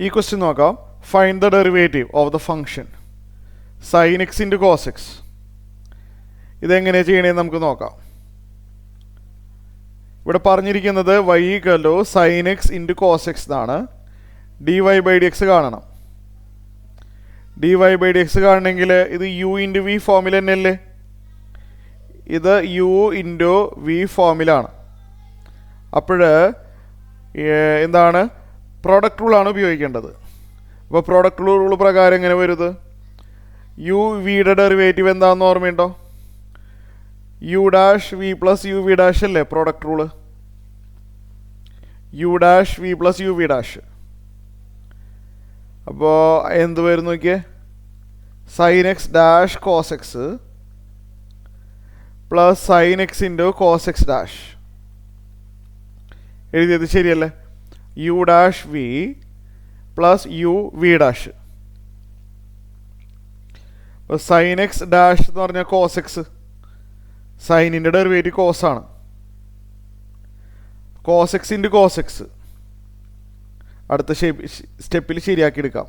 ഈ ക്വസ്റ്റ്യൻ നോക്കാം. Find the derivative of the function sine x into cos x. ഇതെങ്ങനെയാണ് ചെയ്യണേന്ന് നമുക്ക് നോക്കാം. ഇവിടെ പറഞ്ഞിരിക്കുന്നത് y equal to sine x into cos x എന്നാണ്. D Y by D X കാണണം. D Y by D X കാണണമെങ്കിൽ ഇത് യു ഇൻറ്റു വി ഫോമിൽ തന്നെയല്ലേ? ഇത് യു ഇൻറ്റു വി ഫോമിലാണ്. അപ്പോൾ എന്താണ്, പ്രോഡക്റ്റ് റൂളാണ് ഉപയോഗിക്കേണ്ടത്. അപ്പോൾ പ്രോഡക്റ്റ് റൂൾ പ്രകാരം എങ്ങനെ വരുത്? യു വിയുടെ ഡെറിവേറ്റീവ് എന്താണെന്ന് ഓർമ്മയുണ്ടോ? U dash V plus U V dash അല്ലേ product rule? U dash V plus U V dash. അപ്പോൾ എന്ത് വരും നോക്കിയേ? Sine x dash cos x plus sine x into cos x dash. എഴുതിയത് ശരിയല്ലേ? U dash V plus U V dash. അപ്പോൾ sine x dash എന്ന് പറഞ്ഞാൽ cos x. സൈനിൻ്റെ ഡെറിവേറ്റീവ് കോസാണ്. Cos x into cos x അടുത്ത സ്റ്റെപ്പിൽ ശരിയാക്കി എടുക്കാം.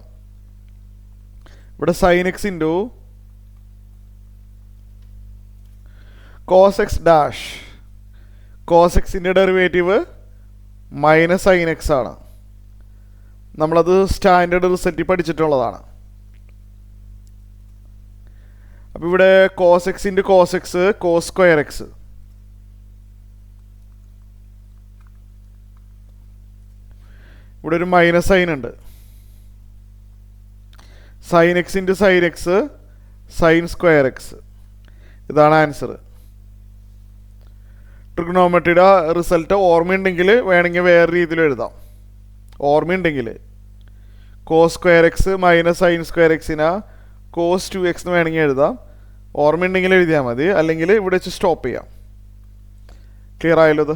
ഇവിടെ sine x into cos x dash. Cos എക്സിൻ്റെ ഡെറിവേറ്റീവ് മൈനസ് സൈൻ എക്സ് ആണ്. നമ്മളത് സ്റ്റാൻഡേർഡ് റിസൾട്ടിൽ പഠിച്ചിട്ടുള്ളതാണ്. അപ്പോൾ ഇവിടെ cos x into cos x cos square x. ഇവിടെ ഒരു മൈനസ് സൈൻ ഉണ്ട്. Sine x into sine x sine square x. ഇതാണ് ആൻസർ. ട്രിഗ്നോമെട്രിയുടെ റിസൾട്ട് ഓർമ്മയുണ്ടെങ്കിൽ വേണമെങ്കിൽ വേറെ രീതിയിൽ എഴുതാം. ഓർമ്മയുണ്ടെങ്കിൽ cos square x minus sine square എക്സിന് കോസ് 2x എന്ന് വേണമെങ്കിൽ എഴുതാം. ഓർമ്മയുണ്ടെങ്കിൽ എഴുതിയാൽ മതി, അല്ലെങ്കിൽ ഇവിടെ വെച്ച് സ്റ്റോപ്പ് ചെയ്യാം. ക്ലിയർ ആയല്ലോ ഇത്?